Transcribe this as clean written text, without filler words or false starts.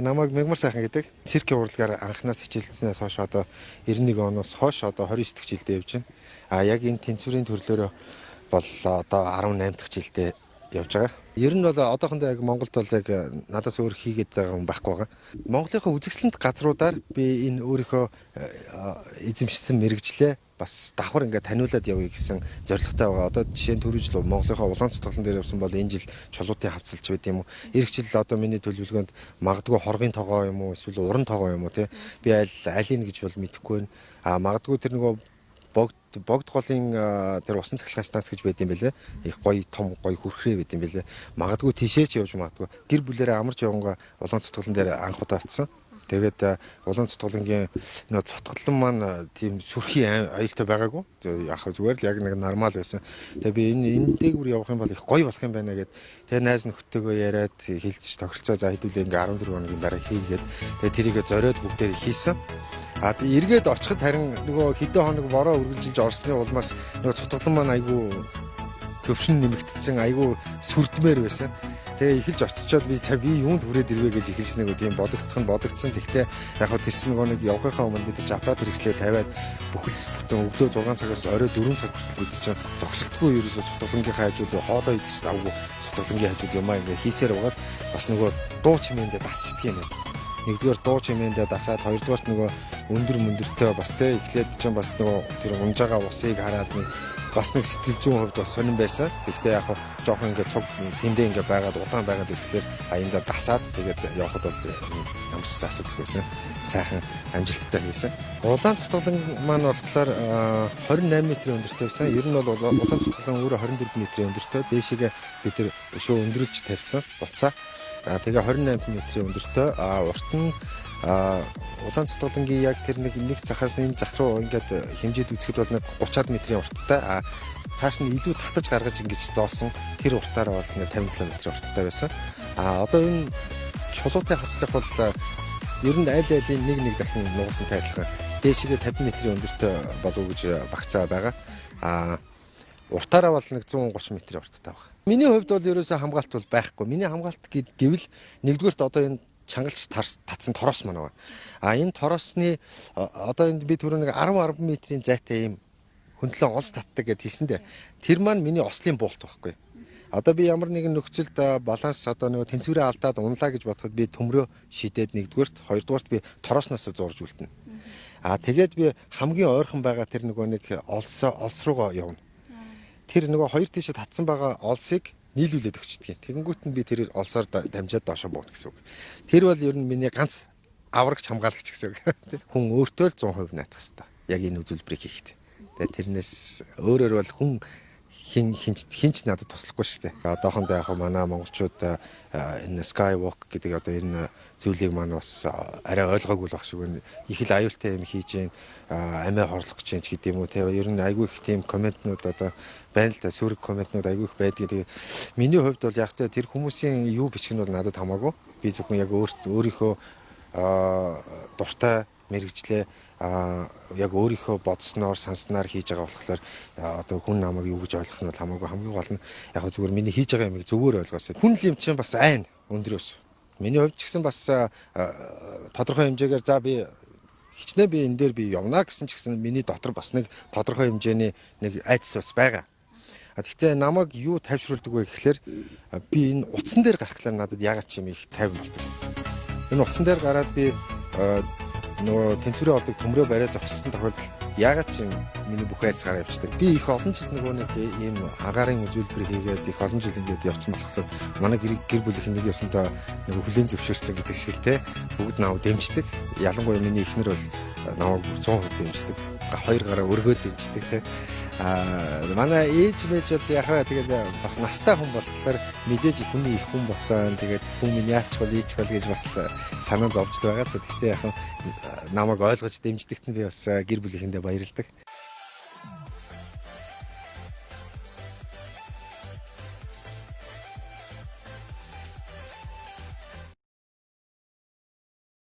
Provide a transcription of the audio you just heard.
Намайг Мегмар сайхан гэдэг. Циркийн урлагаар анхнаас хичээлснээс хойш одоо 91 оноос хойш одоо 29 дахь жилдээ явж байна. Яг энэ тэнцвэрийн төрлөөр бол одоо 18 дахь жилдээ явж байгаа. Ер нь бол одоохондоо яг Монголд бол яг надаас өөр хийгээд байгаа юм байхгүй байгаа. Монголынхаа үзэсгэлэнт газруудаар би энэ өөрийнхөө эзэмшсэн мэрэгжлээ бас давхар ингээд таниулаад явъя гэсэн зорилготой байгаа. Одоо жишээ нь түрүү жил Монголынхаа улаан цутгалан дээр явсан бол энэ жил чулуутын хавцалж байт юм уу. Ирэх жил одоо миний төлөвлөгөөнд магадгүй хоргийн тогоо юм уу эсвэл уран тогоо юм уу тий. Би алийг гэж бол мэдэхгүй байна. Магадгүй тэр нөгөө богд голын тэр усан цахилгаан станц гэж байд юм бэлээ. Их гоё том гоё хүрхрээ байд юм бэлээ. Магадгүй тийшээ ч явж магадгүй. Гэр бүлээрээ амарч явангаа улаан цутгалан дээр анх удаа очсон. Тэгээд улаан цутгалангийн нөө цутгалан маань тийм сүрхий аюултай байгаагүй. Яг зүгээр л яг нэг нормал байсан. Тэгээд би энэ дээгүүр явах юм бол их гоё болох юм байна гэд тэгээд найз нөхдөйгөө яриад хилцэж тохиролцоо за хэдүүлээ ингээ 14 хоногийн дараа хийгээд тэгээд тэрийгэ зориод бүгдээр хийсэн. Эргээд очиход харин нөгөө хэдэн хоног бороо үргэлжилж орсны улмаас нөгөө цутгалан маань айгүй төвшин нэмэгдсэн айгүй сүрдмээр байсан. Тэгээ эхэлж очичоод би юунд хүрээд ирвэ гэж эхэлж нэг тийм бодогдсон. Тэгтээ яг хөө тэр чинь нөгөө нэг явахынхаа өмнө бид нар аппарат хэрэгслээ тавиад бүхэл бүтэн өглөө 6 цагаас орой 4 цаг хүртэл бид чинь зогсолтгүй ерөөсө цутгалангийн хажууд хоолоо идэх завгүй цутгалангийн хажууд юмаа ингээ хийсээр байгаад бас нөгөө дуу чимээндээ дасчдаг юм байна. Нэгдүгээр дуу чимээндээ дасаад хоёрдугаарт нөгөө өндөр мөндөртэй бас тэ эхлээд чинь бас нөгөө тэр унжаага усыг хараад бас нэг сэтгэл зүйн хувьд бас сонирн байсан. Гэхдээ яг жоохон ингээд цуг тэндээ ингээд байгаад удаан байгаад ирэхлээр аяндаа дасаад тэгээд явхад бол ямар ч асуудал байсан. Сайхан амжилттай хийсэн. Улаан цутгалан маань болохоор 28 м өндөртэй байсан. Ер нь бол улаан цутгалан өөрөө 24 м өндөртэй. Дээшээгээ бид тэр шөө өндөрлж тавьсан буцаа. Тэгээ 28 м өндөртэй. Урт нь улаан цутгалангийн яг тэр нэг захаас энэ зах руу ингээд хэмжээд үзэхэд бол нэг 30 м урттай. Цааш нь илүү татаж гаргаж ингэж зоосон тэр уртаараа бол нэг 50 км урттай байсан. Одоо энэ чулуутын хавцлах бол ер нь аль алийн нэг дахин нугасантай адилхан дээшгээ 50 м өндөртэй болов уу гэж багцаа байгаа. Уртаараа бол нэг 130 м урттай байгаа. Миний хувьд бол ерөөсөө хамгаалт бол байхгүй. Миний хамгаалт гэвэл нэгдүгээрт одоо энэ чангалж татсан тороос маань байна. Энэ тороосны одоо энд би түрүү нэг 10 м зайтай юм хөндлөн олс татдаг гэд хэлсэндээ тэр маань миний ослын буулт байхгүй. Одоо би ямар нэгэн нөхцөлд баланс одоо нэг тэнцвэрээ алдаад унлаа гэж бодоход би төмрөө шийдээд нэгдүгээрт хоёрдугаарт би тороосноос зурж үлдэнэ. Тэгээд би хамгийн ойрхон байгаа тэр нөгөө нэг олс руугаа явна. Тэр нөгөө хоёр тийшээ татсан байгаа олсыг нийлүүлээд өгчдөг. Тэгэнгүүт нь би тэр олсоор дамжаад доошо бууна гэсэн үг. Тэр бол ер нь миний ганц аврагч хамгаалагч гэсэн үг. Хүн өөртөө л 100% наадах хэрэгтэй. Яг энэ үзүүлбэрийг хийхэд. Тэгээ тэрнээс өөрөөр бол хүн хинч надад туслахгүй шүү дээ. Одоохондоо яг манай монголчууд энэ skywalk гэдэг одоо энэ зүйлийг маань бас арай ойлгоогүй л баг шиг байна. Их л аюултай юм хийж гин амиа хорлох гэж ч гэдэм үү. Тэгээ ер нь айгүй их тийм комментнууд одоо байна л да. Сүрэг комментнууд айгүй их байдаг. Тэгээ миний хувьд бол яг тэр хүмүүсийн юу бичих нь бол надад хамаагүй. Би зөвхөн яг өөрийнхөө дуртай мэрэгчлээ яг өөрийнхөө бодсноор санснаар хийж байгаа болохоор одоо хүн намайг юу гэж ойлгох нь бол хамаагүй хамгийн гол нь яг зүгээр миний хийж байгаа юмыг зөвөр ойлгоосоо. Хүн л юм чинь бас айн өндрөөс. Миний хувьд ч гэсэн бас тодорхой хэмжээгээр за би хичнээн би энэ дээр би явна гэсэн ч гэсэн миний дотор бас нэг тодорхой хэмжээний нэг айдас бас байгаа. Гэхдээ намайг юу тайвшруулдаг вэ гэхлээр би энэ утсан дээр гарахлаар надад ягаад ч юм их тайвшруулдаг. Энэ утсан дээр гараад би нөгөө тэнцвэрийн олдыг төмрөө барай зогссон тохиолдолд ягаад ч юм миний бүх айцгаараа явчихдаг. Би их олон жил нөгөө нэг ийм агаарын үзүүлбэр хийгээд их олон жил ингээд явцсан болохоор манай гэр бүлийн нэг ёсонтой нөгөө хүлээн зөвшөөрсөн гэдэг шиг те бүгд намайг дэмждэг. Ялангуяа миний эхнэр бол намайг 100% дэмждэг. Хоёр гараа өргөөд дэмждэг те. Манай ээж мэж бол яхаа тэгээд бас настай хүн болохоор мэдээж хүний их хүн болсон. Тэгээд хүн минь яач бол ийч бол гэж бас санаа зовж байгаа. Гэхдээ яхаа намайг ойлгож дэмждэгт нь би бас гэр бүлийнхэндээ баярлдаг.